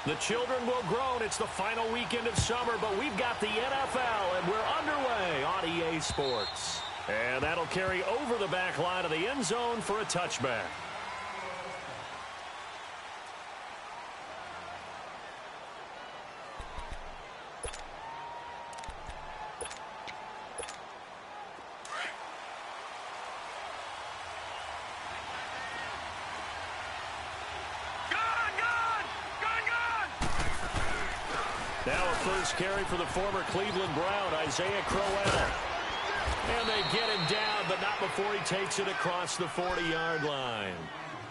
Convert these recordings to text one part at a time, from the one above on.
The children will groan. It's the final weekend of summer, but we've got the NFL, and we're underway on EA Sports. And that'll carry over the back line of the end zone for a touchback. Now a first carry for the former Cleveland Brown, Isaiah Crowell. And they get him down, but not before he takes it across the 40-yard line.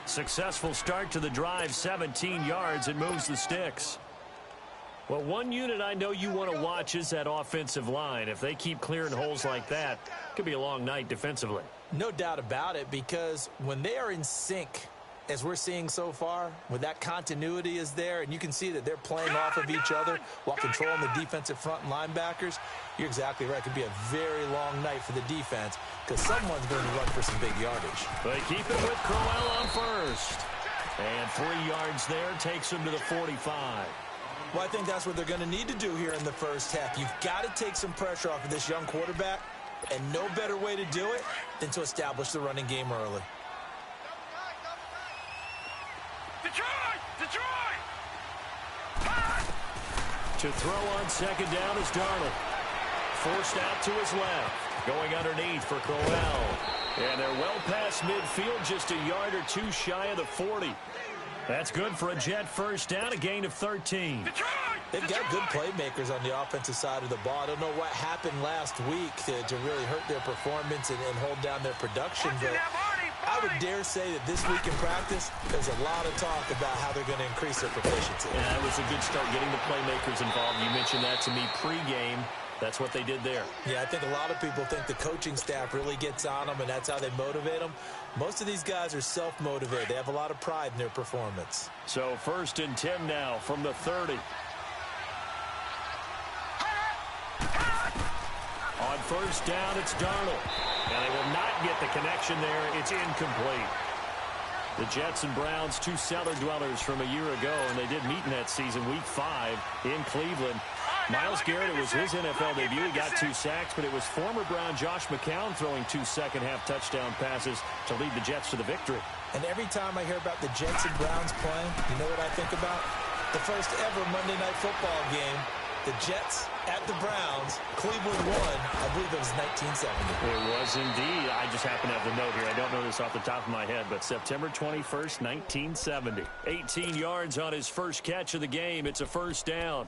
Successful start to the drive, 17 yards, and moves the sticks. Well, one unit I know you want to watch is that offensive line. If they keep clearing holes like that, it could be a long night defensively. No doubt about it, because when they are in sync, as we're seeing so far, when that continuity is there, and you can see that they're playing off of each other while controlling the defensive front and linebackers, you're exactly right. It could be a very long night for the defense because someone's going to run for some big yardage. They keep it with Crowell on first. And 3 yards there takes him to the 45. Well, I think that's what they're going to need to do here in the first half. You've got to take some pressure off of this young quarterback, and no better way to do it than to establish the running game early. To throw on second down is Darnold. Forced out to his left. Going underneath for Crowell. And they're well past midfield, just a yard or two shy of the 40. That's good for a Jet first down, a gain of 13. They've got good playmakers on the offensive side of the ball. I don't know what happened last week to really hurt their performance and hold down their production, but I would dare say that this week in practice, there's a lot of talk about how they're going to increase their proficiency. Yeah, that was a good start, getting the playmakers involved. You mentioned that to me pregame. That's what they did there. Yeah, I think a lot of people think the coaching staff really gets on them, and that's how they motivate them. Most of these guys are self-motivated. They have a lot of pride in their performance. So 1st and 10 now from the 30. On first down, it's Darnold. And they will not get the connection there. It's incomplete. The Jets and Browns, two cellar dwellers from a year ago, and they did meet in that season, Week 5 in Cleveland. Myles Garrett, it was his NFL debut. He got 2 sacks, but it was former Brown Josh McCown throwing 2 second-half touchdown passes to lead the Jets to the victory. And every time I hear about the Jets and Browns playing, you know what I think about? The first ever Monday Night Football game, the Jets at the Browns. Cleveland won. I believe it was 1970. It was indeed. I just happen to have the note here. I don't know this off the top of my head, but September 21st, 1970. 18 yards on his first catch of the game. It's a first down.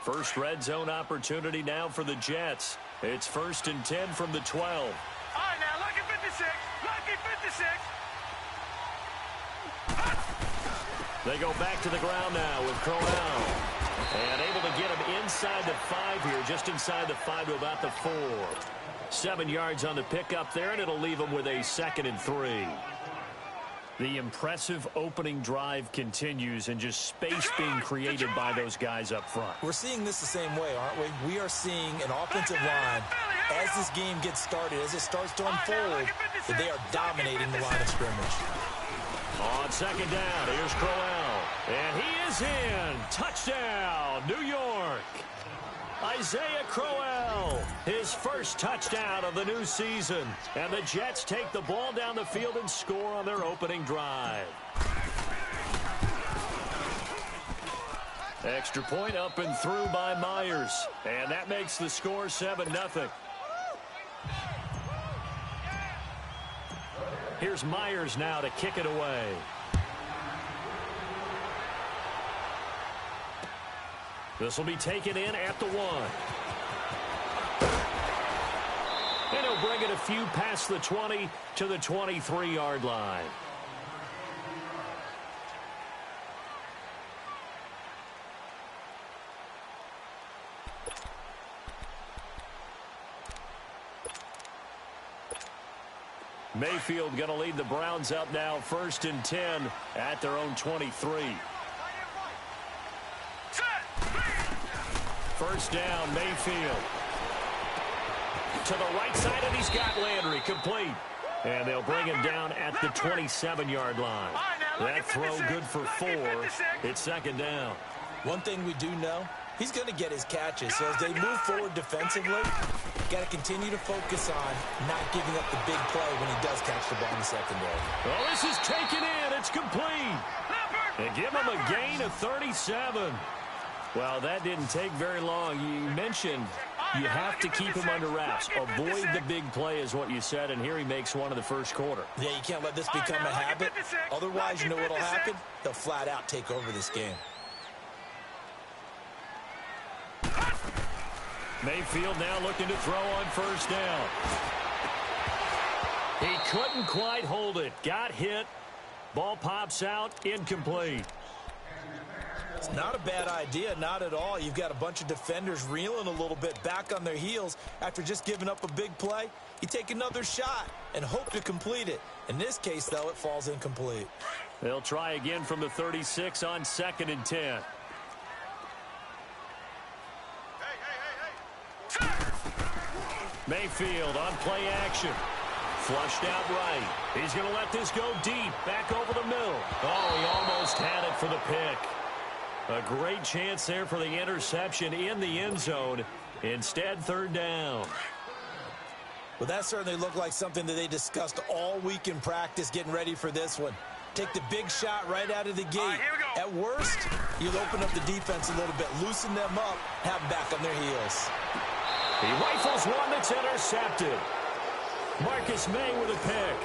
First red zone opportunity now for the Jets. It's 1st and 10 from the 12. All right, now, lucky 56. Lucky 56. They go back to the ground now with Crowell. And able to get him inside the 5 here, just inside the 5 to about the 4. 7 yards on the pickup there, and it'll leave him with a 2nd and 3. The impressive opening drive continues, and just space being created by those guys up front. We're seeing this the same way, aren't we? We are seeing an offensive line, as this game gets started, as it starts to unfold, that they are dominating the line of scrimmage. On second down, here's Crowell. And he is in. Touchdown, New York. Isaiah Crowell, his first touchdown of the new season. And the Jets take the ball down the field and score on their opening drive. Extra point up and through by Myers. And that makes the score 7-0. Here's Myers now to kick it away. This will be taken in at the 1. And he'll bring it a few past the 20 to the 23-yard line. Mayfield going to lead the Browns up now, 1st and 10 at their own 23. First down, Mayfield. To the right side, and he's got Landry complete. And they'll bring him down at the 27-yard line. All right, now, That throw good for 4. It's second down. One thing we do know, he's going to get his catches. So as they move forward defensively, got to continue to focus on not giving up the big play when he does catch the ball in the secondary. Oh, this is taken in. It's complete. And give him a gain of 37. Well, that didn't take very long. You mentioned you have to keep him under wraps. Avoid the big play is what you said, and here he makes one in the first quarter. Yeah, you can't let this become a habit. Otherwise, you know what will happen? They'll flat out take over this game. Mayfield now looking to throw on first down. He couldn't quite hold it. Got hit. Ball pops out. Incomplete. It's not a bad idea, not at all. You've got a bunch of defenders reeling a little bit back on their heels after just giving up a big play. You take another shot and hope to complete it. In this case, though, it falls incomplete. They'll try again from the 36 on 2nd and 10. Mayfield on play action. Flushed out right. He's going to let this go deep. Back over the middle. Oh, he almost had it for the pick. A great chance there for the interception in the end zone. Instead, third down. Well, that certainly looked like something that they discussed all week in practice getting ready for this one. Take the big shot right out of the gate. Right, here we go. At worst, you'll open up the defense a little bit, loosen them up, have them back on their heels. He rifles one that's intercepted. Marcus May with a pick.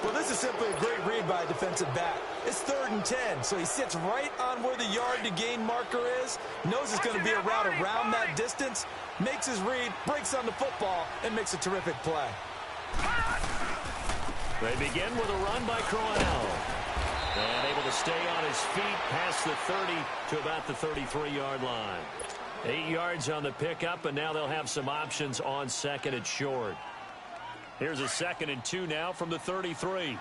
Well, this is simply a great read by a defensive back. It's 3rd and 10, so he sits right on where the yard-to-gain marker is, knows it's going to be a route around that distance, makes his read, breaks on the football, and makes a terrific play. They begin with a run by Crowell. And able to stay on his feet past the 30 to about the 33-yard line. 8 yards on the pickup, and now they'll have some options on 2nd and short. Here's a 2nd and 2 now from the 33.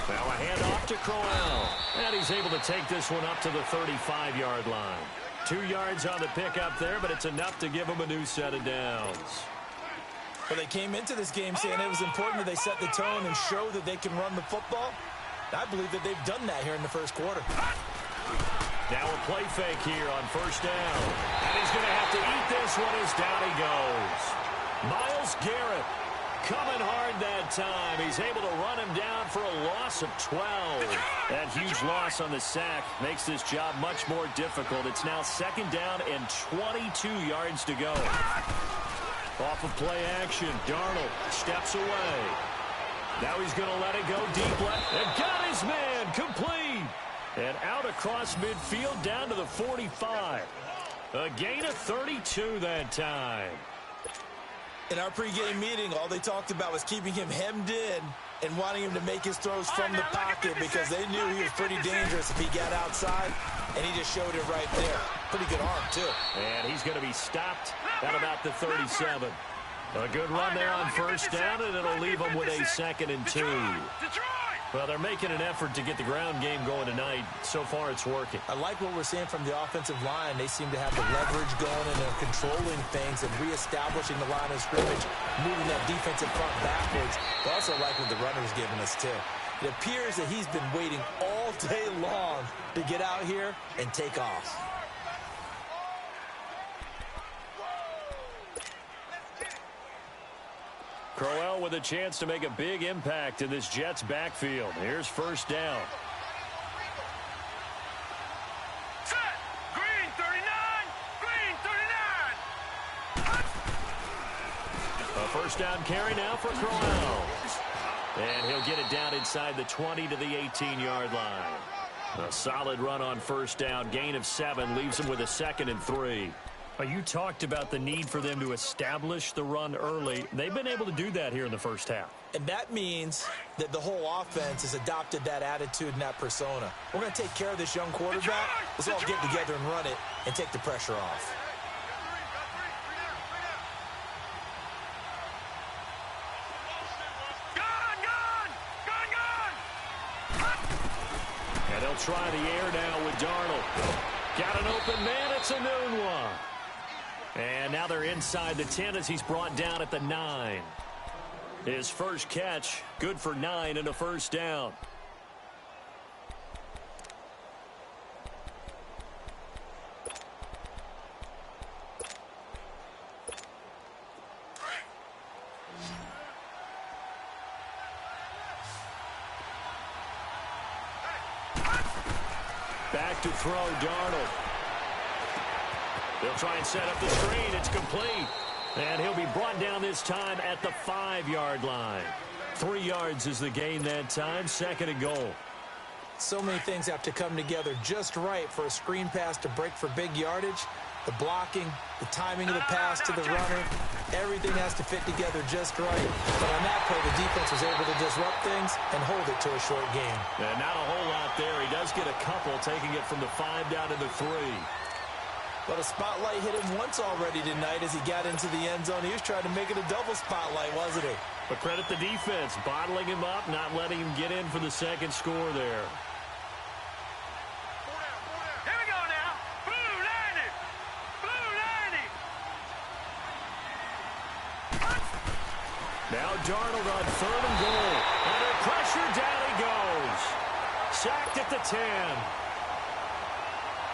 Now a handoff to Crowell. And he's able to take this one up to the 35-yard line. 2 yards on the pickup there, but it's enough to give him a new set of downs. Well, they came into this game saying it was important that they set the tone and show that they can run the football. I believe that they've done that here in the first quarter. Now a play fake here on first down. And he's going to have to eat this one as down he goes. Myles Garrett coming hard that time. He's able to run him down for a loss of 12. That huge loss on the sack makes this job much more difficult. It's now 2nd down and 22 yards to go. Off of play action, Darnold steps away. Now he's going to let it go deep left. And got his man, complete. And out across midfield down to the 45. A gain of 32 that time. In our pregame meeting, all they talked about was keeping him hemmed in and wanting him to make his throws from the pocket because they knew he was pretty dangerous if he got outside, and he just showed it right there. Pretty good arm, too. And he's going to be stopped at about the 37. A good run there on first down, and it'll leave him with a 2nd and 2. Well, they're making an effort to get the ground game going tonight. So far, it's working. I like what we're seeing from the offensive line. They seem to have the leverage going, and they're controlling things and reestablishing the line of scrimmage, moving that defensive front backwards. But also like what the runner's giving us, too. It appears that he's been waiting all day long to get out here and take off. Crowell with a chance to make a big impact in this Jets backfield. Here's first down. Set. Green 39. Green 39. A first down carry now for Crowell. And he'll get it down inside the 20 to the 18-yard line. A solid run on first down. Gain of 7 leaves him with a 2nd and 3. You talked about the need for them to establish the run early. They've been able to do that here in the first half. And that means that the whole offense has adopted that attitude and that persona. We're going to take care of this young quarterback. Let's all get together and run it and take the pressure off. And they'll try the air now with Darnold. Got an open man. It's a noon one. And now they're inside the 10 as he's brought down at the 9. His first catch, good for 9 and a first down. Back to throw, Darnold. They'll try and set up the screen. It's complete. And he'll be brought down this time at the 5-yard line. 3 yards is the gain that time. 2nd and goal. So many things have to come together just right for a screen pass to break for big yardage. The blocking, the timing of the pass to the runner, everything has to fit together just right. But on that play, the defense was able to disrupt things and hold it to a short game. And not a whole lot there. He does get a couple, taking it from the 5 down to the 3. But a spotlight hit him once already tonight as he got into the end zone. He was trying to make it a double spotlight, wasn't he? But credit the defense, bottling him up, not letting him get in for the second score there. Here we go now. Blue 90. Blue 90. Now Darnold on 3rd and goal. Under pressure, down he goes. Sacked at the 10.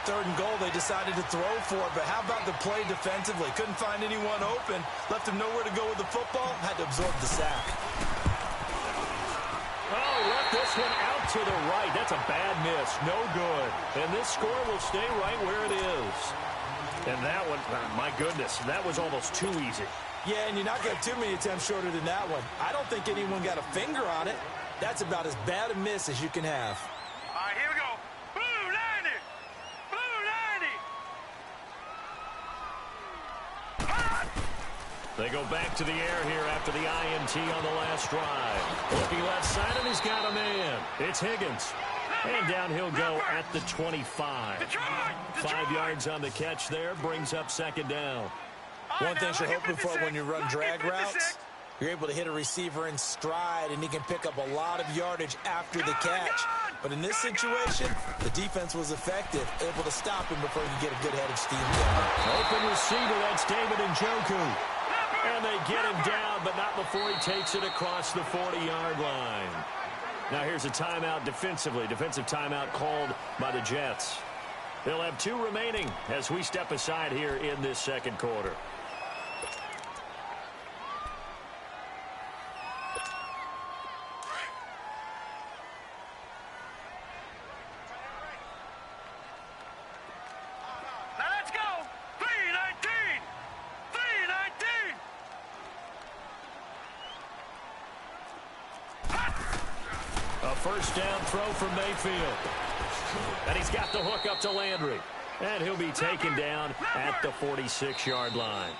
3rd and goal, they decided to throw for it, but how about the play defensively? Couldn't find anyone open, left him nowhere to go with the football, had to absorb the sack. Oh, left this one out to the right. That's a bad miss. No good. And this score will stay right where it is. And that one, my goodness, that was almost too easy. Yeah, and you're not going to have too many attempts shorter than that one. I don't think anyone got a finger on it. That's about as bad a miss as you can have. All right, here we go. Blue 90. Blue 90. They go back to the air here after the INT on the last drive. Looking left side, and he's got a man. It's Higgins. And down he'll go at the 25. 5 yards on the catch there, brings up 2nd down. One thing you're hoping for when you run drag routes, you're able to hit a receiver in stride, and he can pick up a lot of yardage after the catch. But in this situation, the defense was effective, able to stop him before he could get a good head of steam going. Open receiver, that's David Njoku. And they get him down, but not before he takes it across the 40-yard line. Now here's a timeout defensively. Defensive timeout called by the Jets. They'll have 2 remaining as we step aside here in this 2nd quarter. Now let's go. 319. 319. A first down throw from Mayfield. And he's got the hook up to Landry. And he'll be taken down at the 46-yard line.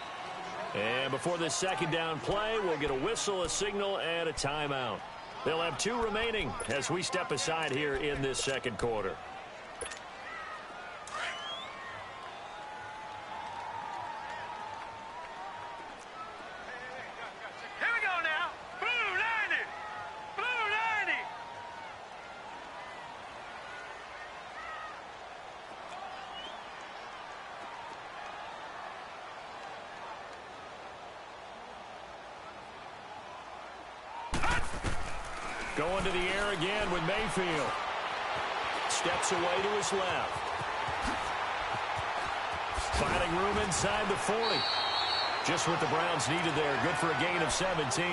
And before this 2nd down play, we'll get a whistle, a signal, and a timeout. They'll have 2 remaining as we step aside here in this 2nd quarter. Here we go now. Blue 90. Blue 90. Going to the air again with Mayfield. Steps away to his left. Finding room inside the 40. Just what the Browns needed there. Good for a gain of 17.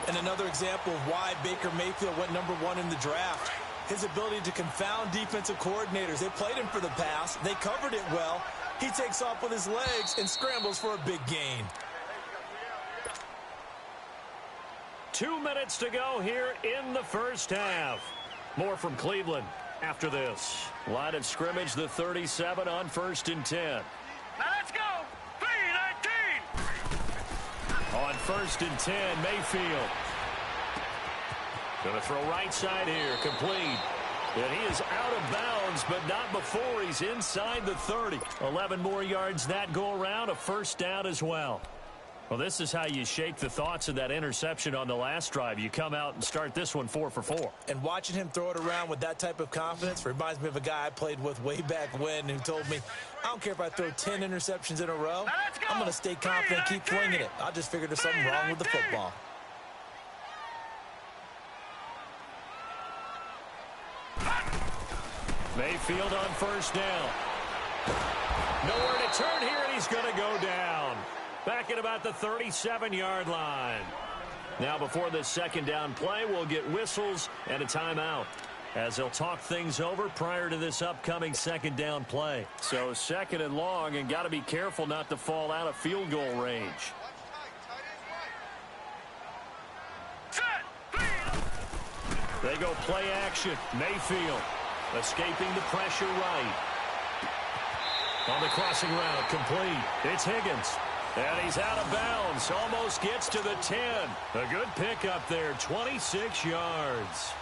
And another example of why Baker Mayfield went #1 in the draft. His ability to confound defensive coordinators. They played him for the pass. They covered it well. He takes off with his legs and scrambles for a big gain. 2 minutes to go here in the first half. More from Cleveland after this. Line of scrimmage, the 37 on 1st and 10. Now let's go. 319. On 1st and 10, Mayfield. Going to throw right side here, complete. And he is out of bounds, but not before he's inside the 30. 11 more yards that go around, a first down as well. Well, this is how you shake the thoughts of that interception on the last drive. You come out and start this one 4 for 4. And watching him throw it around with that type of confidence reminds me of a guy I played with way back when who told me, I don't care if I throw 10 interceptions in a row. I'm going to stay confident, keep flinging it. I just figured there's something wrong with the football. Mayfield on first down. Nowhere to turn here, and he's going to go down. Back at about the 37-yard line. Now before this second down play, we'll get whistles and a timeout as they'll talk things over prior to this upcoming second down play. So second and long, and got to be careful not to fall out of field goal range. They go play action. Mayfield escaping the pressure right. On the crossing route, complete. It's Higgins. And he's out of bounds. Almost gets to the 10. A good pickup there, 26 yards.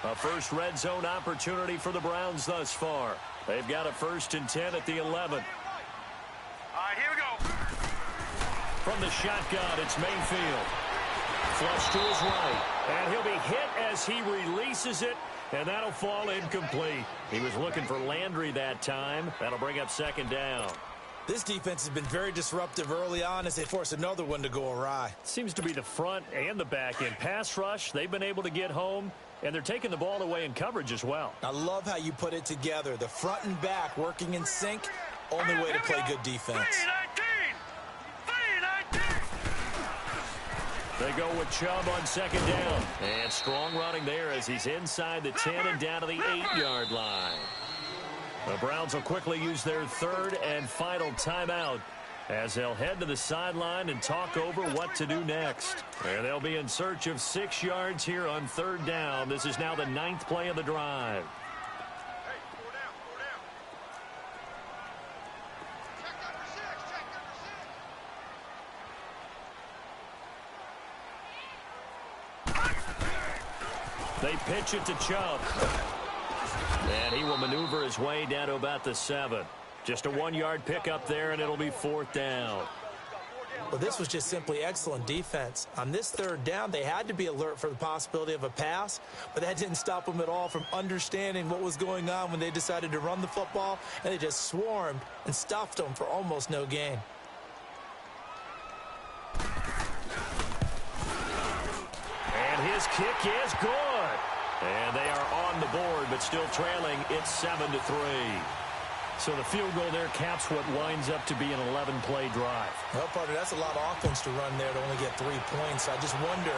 A first red zone opportunity for the Browns thus far. They've got a 1st and 10 at the 11. All right, here we go. From the shotgun, it's Mayfield. Flush to his right, and he'll be hit as he releases it, and that'll fall incomplete. He was looking for Landry that time. That'll bring up second down. This defense has been very disruptive early on as they force another one to go awry. Seems to be the front and the back end. Pass rush, they've been able to get home, and they're taking the ball away in coverage as well. I love how you put it together. The front and back working in sync, only way to play good defense. 3-19. They go with Chubb on second down. And strong running there as he's inside the 10 and down to the 8-yard line. The Browns will quickly use their third and final timeout as they'll head to the sideline and talk over what to do next. And they'll be in search of 6 yards here on third down. This is now the 9th play of the drive. They pitch it to Chubb. And he will maneuver his way down to about the 7. Just a 1-yard pickup there, and it'll be 4th down. Well, this was just simply excellent defense. On this third down, they had to be alert for the possibility of a pass, but that didn't stop them at all from understanding what was going on when they decided to run the football, and they just swarmed and stuffed them for almost no gain. And his kick is good. And they are on the board, but still trailing. It's 7-3. So the field goal there caps what winds up to be an 11-play drive. Well, partner, that's a lot of offense to run there to only get 3 points. I just wonder,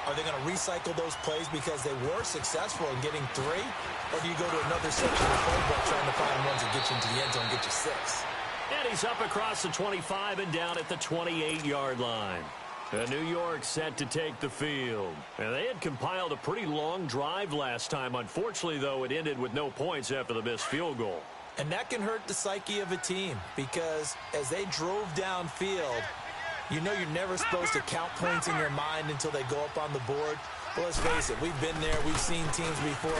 are they going to recycle those plays because they were successful in getting 3? Or do you go to another section of the playbook trying to find ones that get you into the end zone and get you 6? And he's up across the 25 and down at the 28-yard line. New York set to take the field. And they had compiled a pretty long drive last time. Unfortunately, though, it ended with no points after the missed field goal. And that can hurt the psyche of a team because as they drove downfield, you know you're never supposed to count points in your mind until they go up on the board. But let's face it, we've been there. We've seen teams before.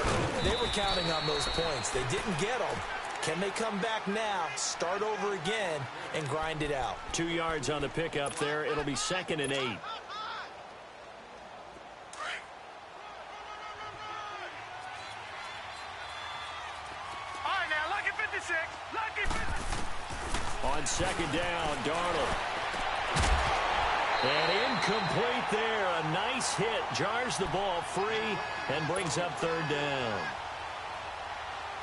They were counting on those points. They didn't get them. Can they come back now, start over again, and grind it out? 2 yards on the pickup there. It'll be 2nd and 8. All right, now, lucky 56. Lucky 56. On second down, Darnold. And incomplete there. A nice hit. Jars the ball free and brings up third down.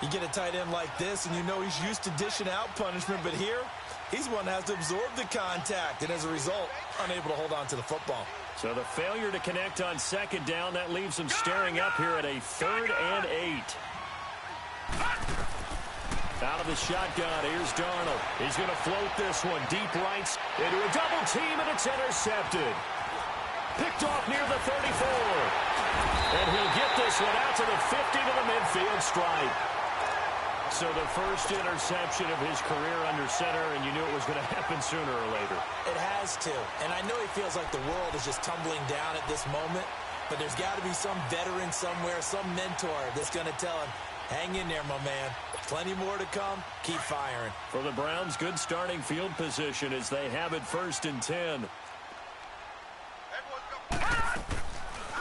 You get a tight end like this, and you know he's used to dishing out punishment, but here, he's one that has to absorb the contact, and as a result, unable to hold on to the football. So the failure to connect on second down, that leaves him staring up here at a 3rd and 8. Out of the shotgun, here's Darnold. He's going to float this one deep right into a double team, and it's intercepted. Picked off near the 34. And he'll get this one out to the 50 to the midfield stripe. So the first interception of his career under center, and you knew it was going to happen sooner or later. It has to. And I know he feels like the world is just tumbling down at this moment. But there's got to be some veteran somewhere, some mentor that's going to tell him, hang in there, my man. Plenty more to come. Keep firing. For the Browns, good starting field position as they have it 1st and 10.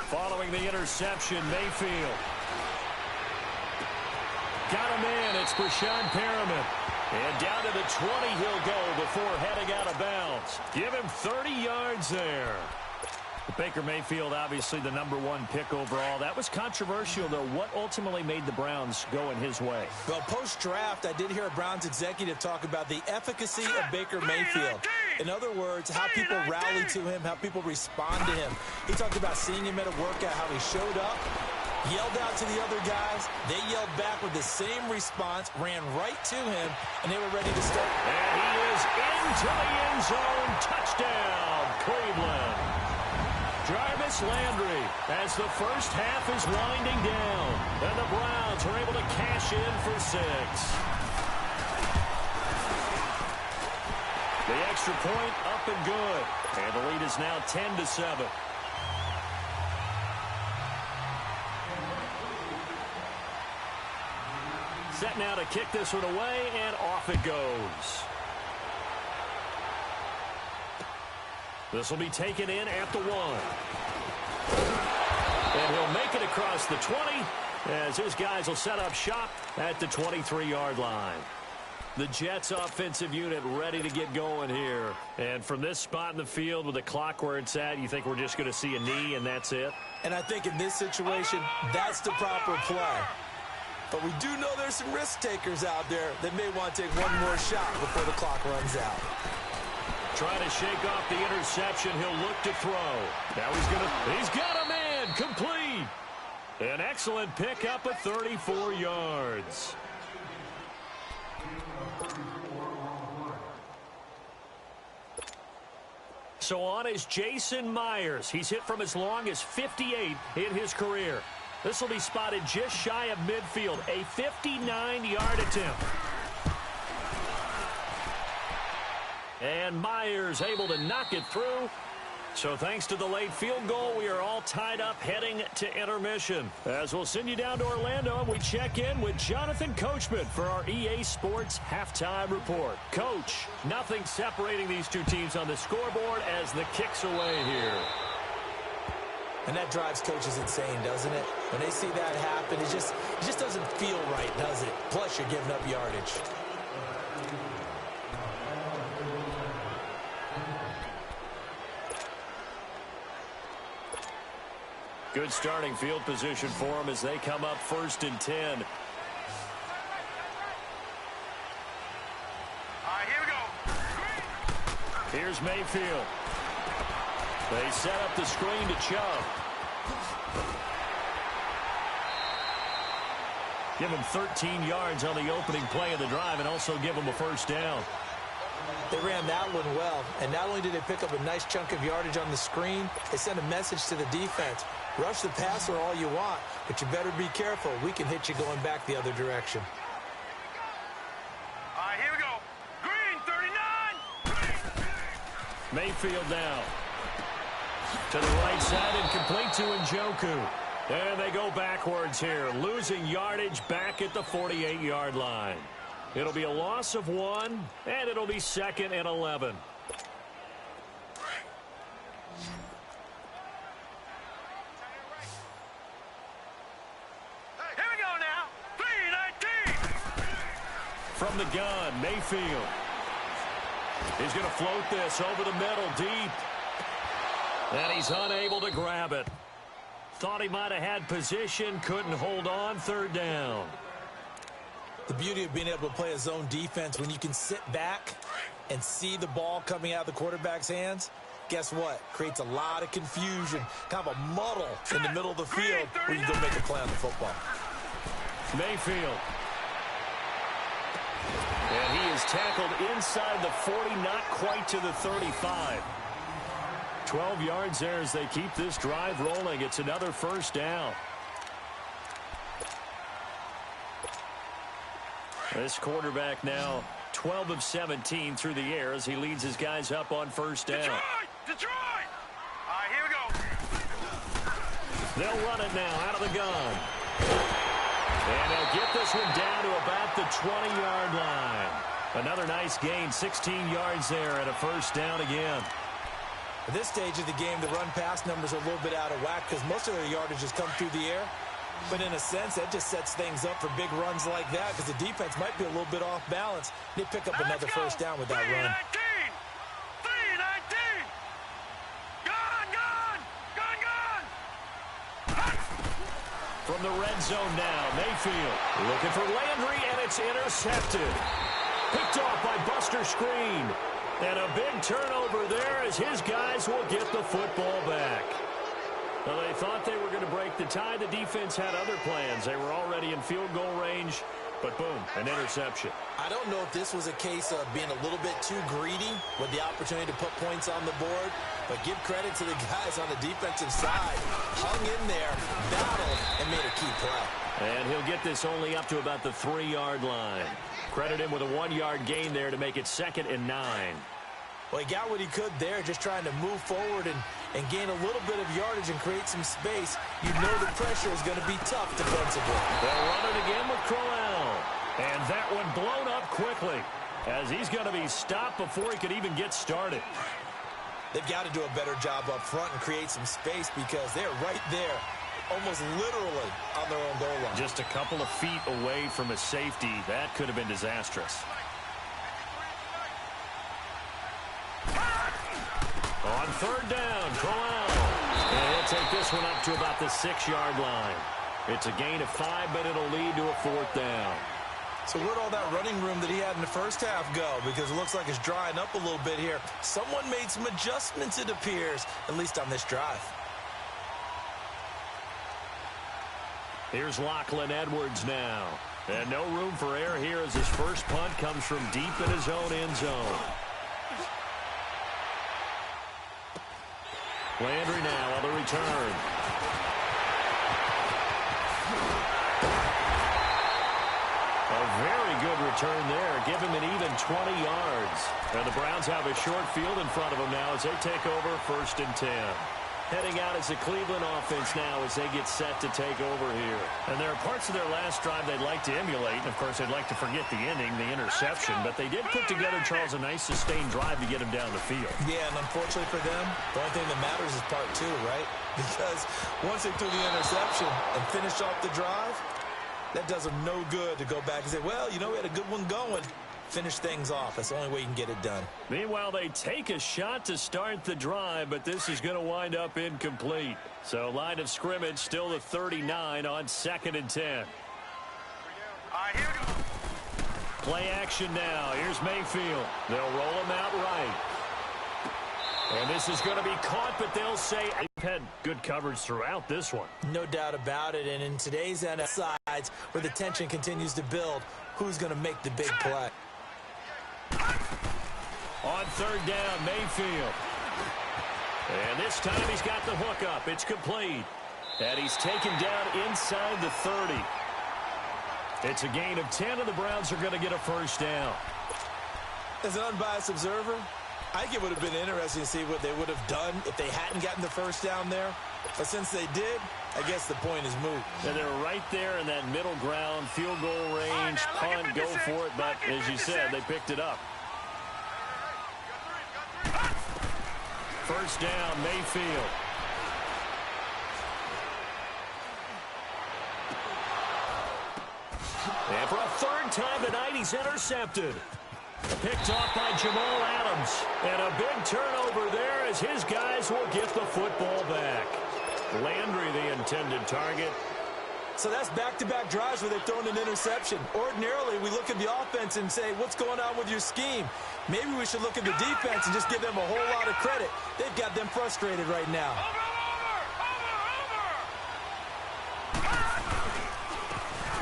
Following the interception, Mayfield. Got him in. It's Brashad Perriman. And down to the 20 he'll go before heading out of bounds. Give him 30 yards there. Baker Mayfield, obviously the #1 pick overall. That was controversial, though. What ultimately made the Browns go in his way? Well, post-draft, I did hear a Browns executive talk about the efficacy of Baker Mayfield. In other words, how people rally to him, how people respond to him. He talked about seeing him at a workout, how he showed up, yelled out to the other guys. They yelled back with the same response, ran right to him, and they were ready to start. And he is into the end zone. Touchdown, Cleveland. Jarvis Landry as the first half is winding down. And the Browns are able to cash in for 6. The extra point up and good. And the lead is now 10-7. Set now to kick this one away, and off it goes. This will be taken in at the 1. And he'll make it across the 20 as his guys will set up shop at the 23-yard line. The Jets offensive unit ready to get going here. And from this spot in the field with the clock where it's at, you think we're just going to see a knee and that's it? And I think in this situation, that's the proper play. But we do know there's some risk takers out there that may want to take one more shot before the clock runs out. Trying to shake off the interception. He'll look to throw. Now he's got a man. Complete. An excellent pickup of 34 yards. So on is Jason Myers. He's hit from as long as 58 in his career. This will be spotted just shy of midfield. A 59-yard attempt. And Myers able to knock it through. So thanks to the late field goal, we are all tied up heading to intermission. As we'll send you down to Orlando, and we check in with Jonathan Coachman for our EA Sports Halftime Report. Coach, nothing separating these two teams on the scoreboard as the kick's away here. And that drives coaches insane, doesn't it? When they see that happen, it just doesn't feel right, does it? Plus, you're giving up yardage. Good starting field position for them as they come up 1st and 10. All right, here we go. Here's Mayfield. They set up the screen to Chubb. Give him 13 yards on the opening play of the drive and also give him a 1st down. They ran that one well, and not only did they pick up a nice chunk of yardage on the screen, they sent a message to the defense. Rush the passer all you want, but you better be careful. We can hit you going back the other direction. All right, here we go. Green, 39. Mayfield now. To the right side and complete to Njoku. And they go backwards here, losing yardage back at the 48-yard line. It'll be a loss of 1, and it'll be 2nd and 11. Here we go now. 3-19. From the gun, Mayfield. He's going to float this over the middle, deep. And he's unable to grab it. Thought he might have had position, couldn't hold on, 3rd down. The beauty of being able to play a zone defense when you can sit back and see the ball coming out of the quarterback's hands, guess what? Creates a lot of confusion, kind of a muddle in the middle of the field where you can go make a play on the football. Mayfield. And he is tackled inside the 40, not quite to the 35. 12 yards there as they keep this drive rolling. It's another 1st down. This quarterback now 12 of 17 through the air as he leads his guys up on 1st down. Detroit! All right, here we go. They'll run it now out of the gun. And they'll get this one down to about the 20-yard line. Another nice gain, 16 yards there, and a first down again. At this stage of the game, the run-pass numbers are a little bit out of whack because most of their yardage has come through the air. But in a sense, that just sets things up for big runs like that because the defense might be a little bit off balance. They pick up another first down with that run. 3-19. Gone. From the red zone now, Mayfield looking for Landry, and it's intercepted. Picked off by Buster Screen. And a big turnover there as his guys will get the football back. Well, they thought they were going to break the tie. The defense had other plans. They were already in field goal range, but boom, an interception. I don't know if this was a case of being a little bit too greedy with the opportunity to put points on the board, but give credit to the guys on the defensive side. Hung in there, battled, and made a key play. And he'll get this only up to about the 3-yard line. Credit him with a 1-yard gain there to make it 2nd and 9. Well, he got what he could there, just trying to move forward and gain a little bit of yardage and create some space. You know the pressure is going to be tough defensively. They'll run it again with Crowell. And that one blown up quickly as he's going to be stopped before he could even get started. They've got to do a better job up front and create some space because they're right there, almost literally on their own goal line. Just a couple of feet away from a safety. That could have been disastrous. On 3rd down, Crowell. And he'll take this one up to about the 6-yard line. It's a gain of 5, but it'll lead to a 4th down. So where'd all that running room that he had in the first half go? Because it looks like it's drying up a little bit here. Someone made some adjustments, it appears, at least on this drive. Here's Lachlan Edwards now. And no room for error here as his first punt comes from deep in his own end zone. Landry now on the return. A very good return there. Give him an even 20 yards. And the Browns have a short field in front of them now as they take over 1st and 10. Heading out as the Cleveland offense now as they get set to take over here. And there are parts of their last drive they'd like to emulate. And, of course, they'd like to forget the ending, the interception. But they did put together, Charles, a nice sustained drive to get him down the field. Yeah, and unfortunately for them, the only thing that matters is part 2, right? Because once they threw the interception and finished off the drive, that does them no good to go back and say, well, you know, we had a good one going. Finish things off. That's the only way you can get it done. Meanwhile, they take a shot to start the drive, but this is going to wind up incomplete. So line of scrimmage still the 39 on 2nd and 10. Play action now. Here's Mayfield. They'll roll him out right. And this is going to be caught, but they'll say they've had good coverage throughout this one. No doubt about it. And in today's NFL sides, where the tension continues to build, who's going to make the big play? On 3rd down, Mayfield. And this time he's got the hook up. It's complete. And he's taken down inside the 30. It's a gain of 10, and the Browns are going to get a first down. As an unbiased observer, I think it would have been interesting to see what they would have done if they hadn't gotten the first down there. But since they did, I guess the point is moot. And they're right there in that middle ground, field goal range, punt, go for it. But as you said, they picked it up. First down, Mayfield. And for a 3rd time tonight, he's intercepted. Picked off by Jamal Adams. And a big turnover there as his guys will get the football back. Landry, the intended target. So that's back-to-back drives where they've thrown an interception. Ordinarily, we look at the offense and say, what's going on with your scheme? Maybe we should look at the defense and just give them a whole lot of credit. They've got them frustrated right now.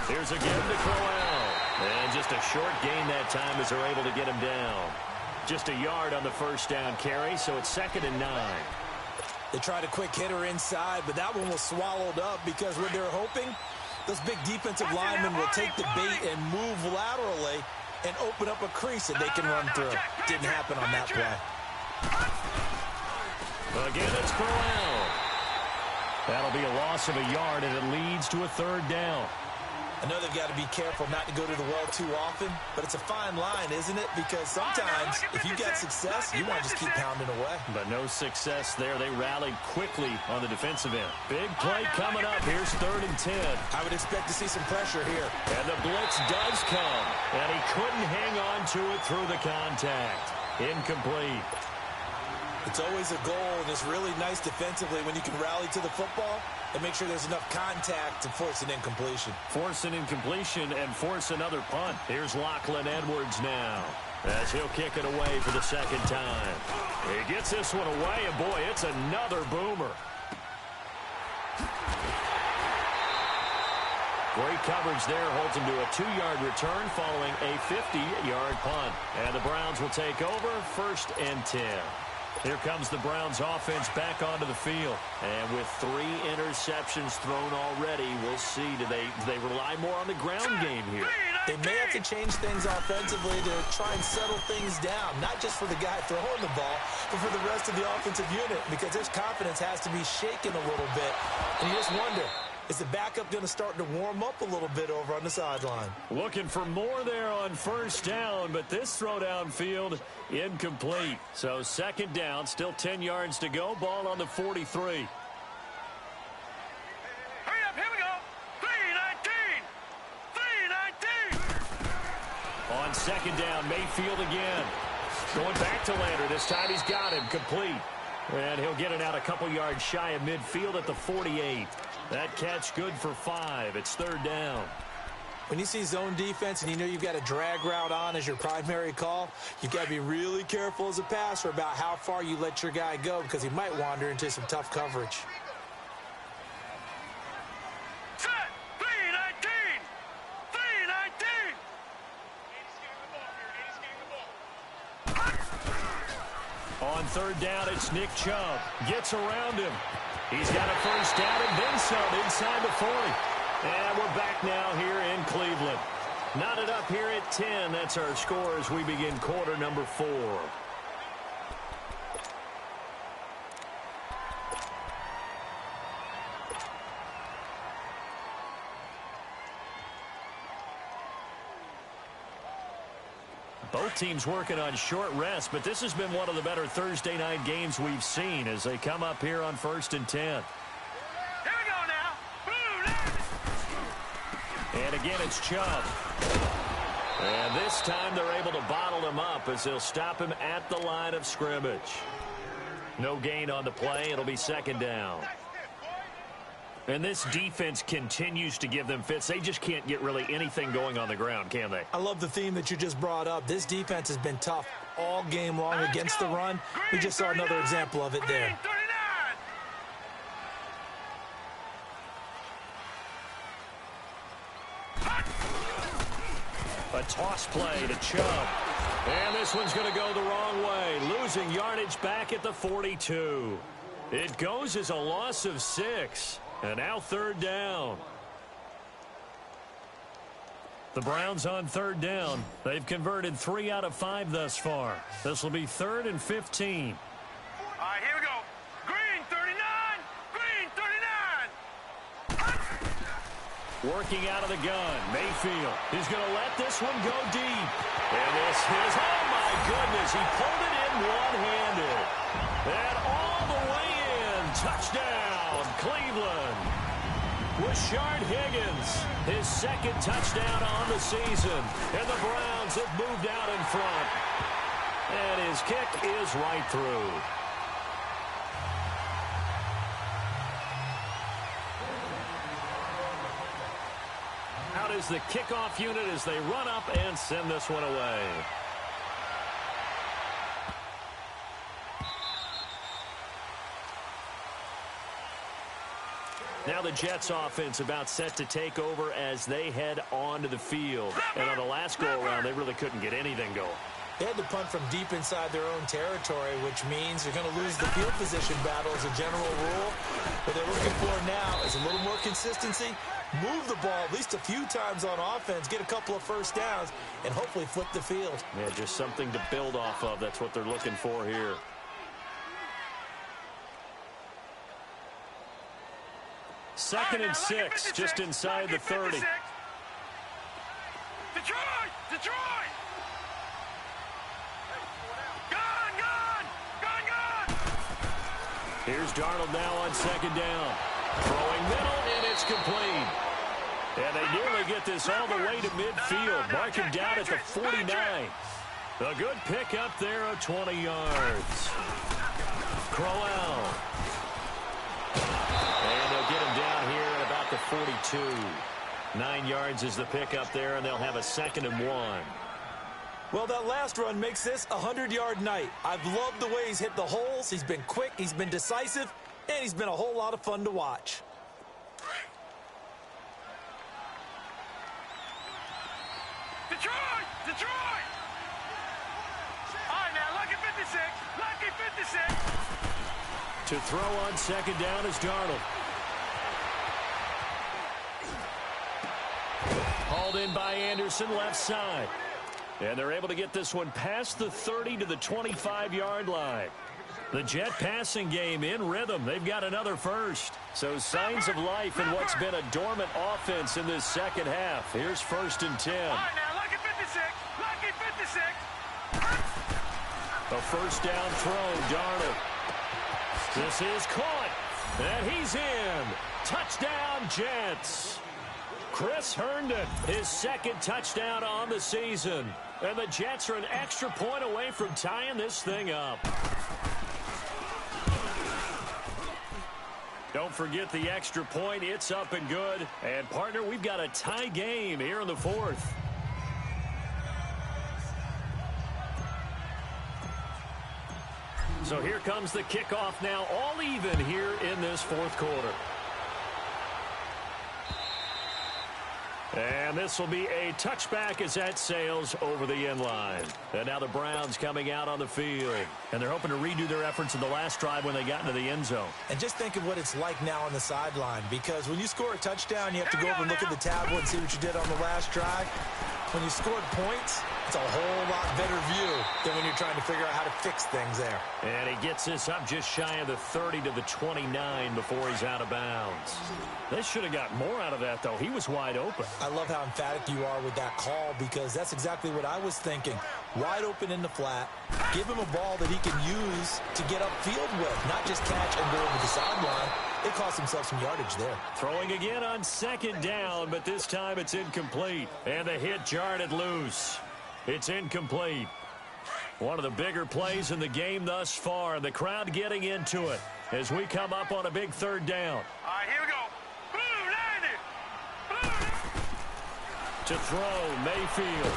Here's again to Crowell. And just a short gain that time as they're able to get him down. Just a yard on the first down carry, so it's 2nd and 9. They tried a quick hitter inside, but that one was swallowed up because what they're hoping, those big defensive linemen will take the bait and move laterally and open up a crease that they can run through. Didn't happen on that play. Again, it's Crowell. That'll be a loss of a yard, and it leads to a third down. I know they've got to be careful not to go to the well too often, but it's a fine line, isn't it? Because sometimes if you get success, you want to just keep pounding away. But no success there. They rallied quickly on the defensive end. Big play coming up. Here's 3rd and 10. I would expect to see some pressure here. And the blitz does come, and he couldn't hang on to it through the contact. Incomplete. It's always a goal, and it's really nice defensively when you can rally to the football and make sure there's enough contact to force an incompletion. Force an incompletion and force another punt. Here's Lachlan Edwards now, as he'll kick it away for the second time. He gets this one away, and boy, it's another boomer. Great coverage there, holds him to a 2-yard return following a 50-yard punt. And the Browns will take over, 1st and 10. Here comes the Browns offense back onto the field. And with 3 interceptions thrown already, we'll see. Do they rely more on the ground game here? They may have to change things offensively to try and settle things down, not just for the guy throwing the ball, but for the rest of the offensive unit, because their confidence has to be shaken a little bit. And you just wonder, is the backup going to start to warm up a little bit over on the sideline? Looking for more there on 1st down, but this throw downfield incomplete. So 2nd down, still 10 yards to go. Ball on the 43. Hurry up, here we go. 3-19. 3-19. On 2nd down, Mayfield again. Going back to Lander. This time he's got him complete. And he'll get it out a couple yards shy of midfield at the 48. That catch good for 5. It's 3rd down. When you see zone defense and you know you've got a drag route on as your primary call, you've got to be really careful as a passer about how far you let your guy go, because he might wander into some tough coverage. Set. 3-19. 3-19. On 3rd down, it's Nick Chubb. Gets around him. He's got a 1st down and then some inside the 40. And we're back now here in Cleveland. Knotted up here at 10. That's our score as we begin quarter number 4. Both teams working on short rest, but this has been one of the better Thursday night games we've seen as they come up here on 1st and 10. Here we go now. Blue line. And again, it's Chubb. And this time they're able to bottle him up as they'll stop him at the line of scrimmage. No gain on the play. It'll be 2nd down. And this defense continues to give them fits. They just can't get really anything going on the ground, can they? I love the theme that you just brought up. This defense has been tough all game long against the run. We just saw another example of it there. A toss play to Chubb. And this one's going to go the wrong way. Losing yardage back at the 42. It goes as a loss of 6. And now 3rd down. The Browns on 3rd down. They've converted 3 out of 5 thus far. This will be 3rd and 15. All right, here we go. Green 39. Green 39. Working out of the gun. Mayfield. He's going to let this one go deep. And this is, oh my goodness, he pulled it in one-handed. And all the way in. Touchdown, Cleveland. Rashard Higgins, his 2nd touchdown on the season. And the Browns have moved out in front. And his kick is right through. Out is the kickoff unit as they run up and send this one away. Now the Jets offense about set to take over as they head onto the field. And on the last go-around, they really couldn't get anything going. They had to punt from deep inside their own territory, which means they're going to lose the field position battle as a general rule. What they're looking for now is a little more consistency, move the ball at least a few times on offense, get a couple of 1st downs, and hopefully flip the field. Yeah, just something to build off of. That's what they're looking for here. 2nd and 6, just inside the 30. Detroit! Detroit! Gone! Here's Darnold now on 2nd down. Throwing middle, and it's complete. And they nearly get this all the way to midfield. Mark him down at the 49. A good pick up there of 20 yards. Crowell. And they'll get him down here at about the 42. 9 yards is the pick up there, and they'll have a 2nd and 1. Well, that last run makes this a 100-yard night. I've loved the way he's hit the holes. He's been quick, he's been decisive, and he's been a whole lot of fun to watch. Detroit! Detroit! All right, now, lucky 56. Lucky 56. To throw on 2nd down is Darnold. Hauled in by Anderson, left side. And they're able to get this one past the 30 to the 25-yard line. The Jet passing game in rhythm. They've got another first. So signs of life in what's been a dormant offense in this second half. Here's 1st and 10. All right, now, lucky 56. Lucky 56. A 1st down throw, Darnold. This is caught, and he's in. Touchdown, Jets. Chris Herndon, his 2nd touchdown on the season. And the Jets are an extra point away from tying this thing up. Don't forget the extra point. It's up and good. And, partner, we've got a tie game here in the 4th. So here comes the kickoff now, all even here in this 4th quarter. And this will be a touchback as that sails over the end line. And now the Browns coming out on the field. And they're hoping to redo their efforts in the last drive when they got into the end zone. And just think of what it's like now on the sideline, because when you score a touchdown, you have to go over and look at the tablet and see what you did on the last drive. When you scored points, it's a whole lot better view than when you're trying to figure out how to fix things there. And he gets this up just shy of the 30 to the 29 before he's out of bounds. They should have got more out of that, though. He was wide open. I love how emphatic you are with that call, because that's exactly what I was thinking. Wide open in the flat. Give him a ball that he can use to get upfield with, not just catch and go over the sideline. They cost themselves some yardage there. Throwing again on 2nd down, but this time it's incomplete. And the hit jarred it loose. It's incomplete. One of the bigger plays in the game thus far, and the crowd getting into it as we come up on a big 3rd down. All right, here we go. Blue 90. To throw, Mayfield.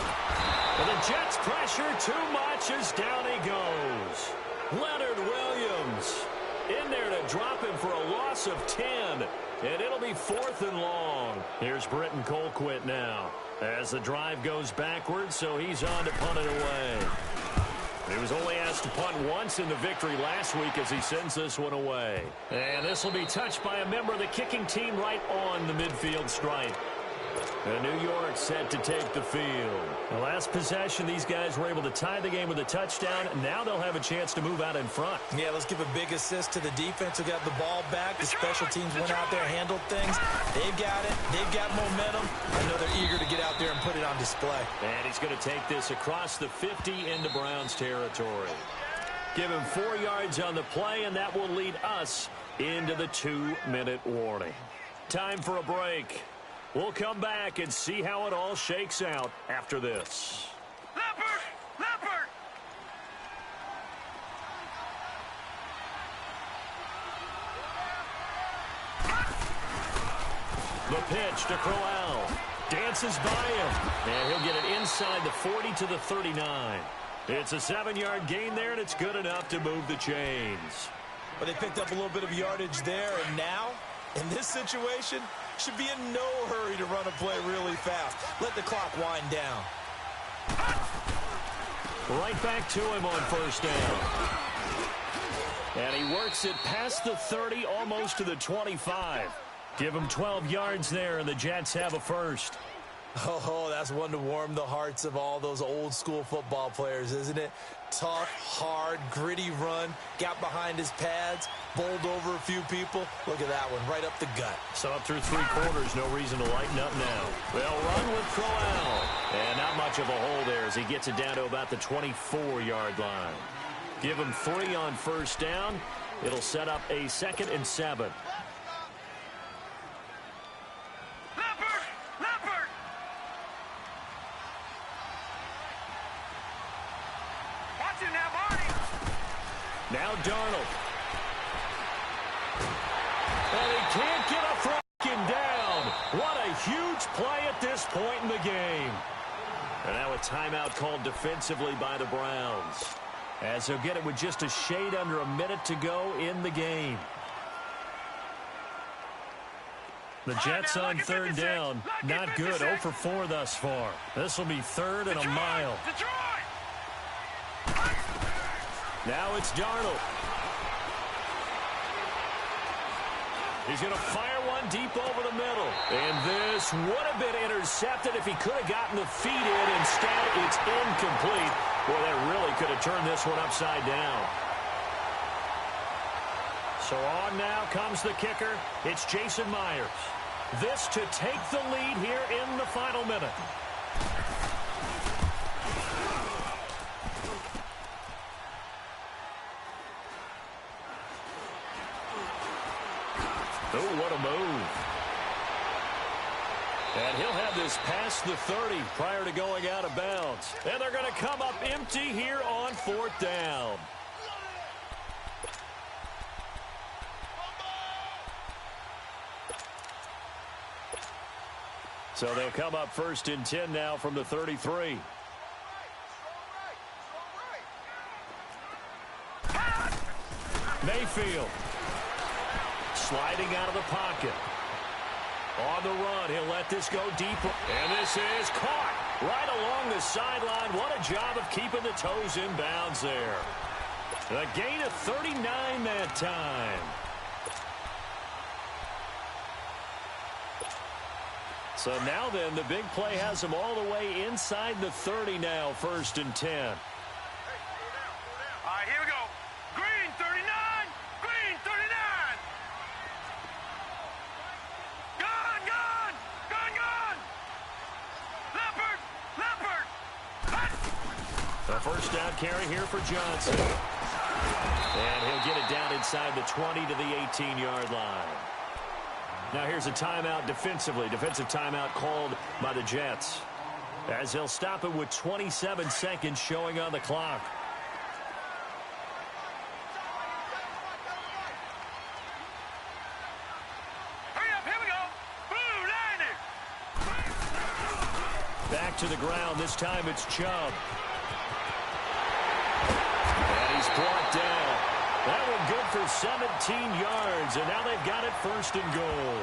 And the Jets pressure too much as down he goes. Leonard Williams in there to drop him for a loss of 10. And it'll be 4th and long. Here's Britton Colquitt now as the drive goes backwards, so he's on to punt it away. He was only asked to punt once in the victory last week as he sends this one away. And this will be touched by a member of the kicking team right on the midfield stripe. And New York set to take the field. The last possession, these guys were able to tie the game with a touchdown. Now they'll have a chance to move out in front. Yeah, let's give a big assist to the defense who got the ball back. The special teams went out there, handled things. They've got it. They've got momentum. I know they're eager to get out there and put it on display. And he's going to take this across the 50 into Browns territory. Give him 4 yards on the play, and that will lead us into the 2-minute warning. Time for a break. We'll come back and see how it all shakes out after this. Leopard! Leopard! The pitch to Crowell. Dances by him. And he'll get it inside the 40 to the 39. It's a 7-yard gain there, and it's good enough to move the chains. But they picked up a little bit of yardage there, and now, in this situation, should be in no hurry to run a play really fast. Let the clock wind down. Right back to him on 1st down. And he works it past the 30, almost to the 25. Give him 12 yards there, and the Jets have a first. Oh, that's one to warm the hearts of all those old school football players, isn't it? Tough, hard, gritty run, got behind his pads, bowled over a few people. Look at that one, right up the gut. So up through three quarters, no reason to lighten up now. They'll run with Crowell. And not much of a hole there as he gets it down to about the 24-yard line. Give him 3 on first down. It'll set up a 2nd and 7. Now Darnold. And he can't get a fucking down. What a huge play at this point in the game. And now a timeout called defensively by the Browns, as they'll get it with just a shade under a minute to go in the game. The Jets on 3rd down. Not good. 0 for 4 thus far. This will be 3rd and a mile. Now it's Darnold. He's going to fire one deep over the middle. And this would have been intercepted if he could have gotten the feet in. Instead, it's incomplete. Boy, that really could have turned this one upside down. So on now comes the kicker. It's Jason Myers. This to take the lead here in the final minute. Oh, what a move. And he'll have this past the 30 prior to going out of bounds. And they're going to come up empty here on 4th down. So they'll come up 1st and 10 now from the 33. Mayfield. Sliding out of the pocket. On the run, he'll let this go deeper. And this is caught right along the sideline. What a job of keeping the toes in bounds there. A gain of 39 that time. So now then, the big play has him all the way inside the 30 now, 1st and 10. All right, here we go. Green 39. Green 39. Gone, gone. Gone, gone. Leopard. Leopard. A first down carry here for Johnson. And he'll get it down inside the 20 to the 18-yard line. Now here's a timeout defensively. Defensive timeout called by the Jets, as they'll stop it with 27 seconds showing on the clock. Hurry up, here we go. Blue 90. Back to the ground. This time it's Chubb. And he's brought down. That one good for 17 yards, and now they've got it 1st and goal.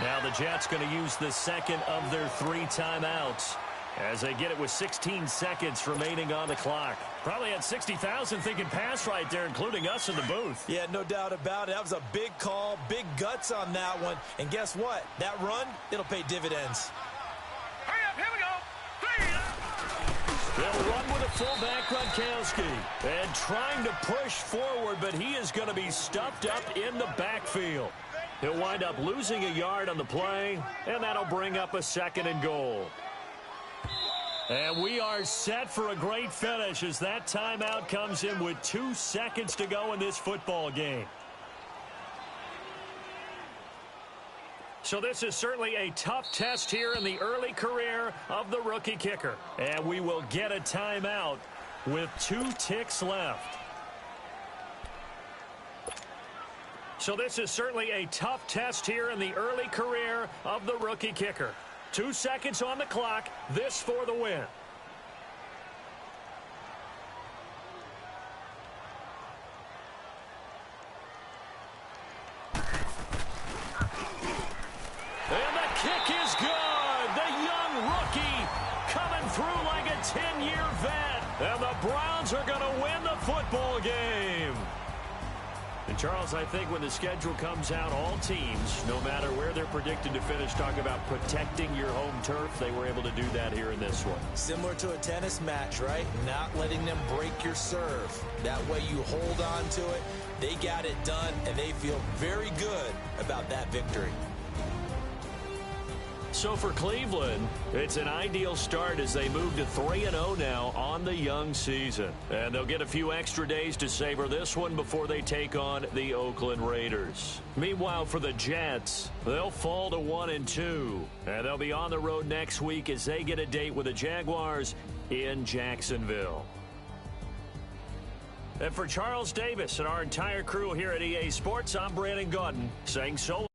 Now the Jets going to use the second of their 3 timeouts, as they get it with 16 seconds remaining on the clock. Probably had 60,000 thinking pass right there, including us in the booth. Yeah, no doubt about it. That was a big call, big guts on that one. And guess what? That run, it'll pay dividends. Hurry up, here we go. They'll run with a fullback, Gronkowski, and trying to push forward, but he is going to be stuffed up in the backfield. He'll wind up losing a yard on the play, and that'll bring up a 2nd and goal. And we are set for a great finish as that timeout comes in with 2 seconds to go in this football game. So this is certainly a tough test here in the early career of the rookie kicker. And we will get a timeout with 2 ticks left. So this is certainly a tough test here in the early career of the rookie kicker. 2 seconds on the clock. This for the win. And the kick is good. The young rookie coming through like a 10-year vet. And the Browns are going to win the football game. And, Charles, I think when the schedule comes out, all teams, no matter where they're predicted to finish, talk about protecting your home turf. They were able to do that here in this one. Similar to a tennis match, right? Not letting them break your serve. That way you hold on to it. They got it done, and they feel very good about that victory. So for Cleveland, it's an ideal start as they move to 3-0 now on the young season. And they'll get a few extra days to savor this one before they take on the Oakland Raiders. Meanwhile, for the Jets, they'll fall to 1-2. And they'll be on the road next week as they get a date with the Jaguars in Jacksonville. And for Charles Davis and our entire crew here at EA Sports, I'm Brandon Gaudin saying so long.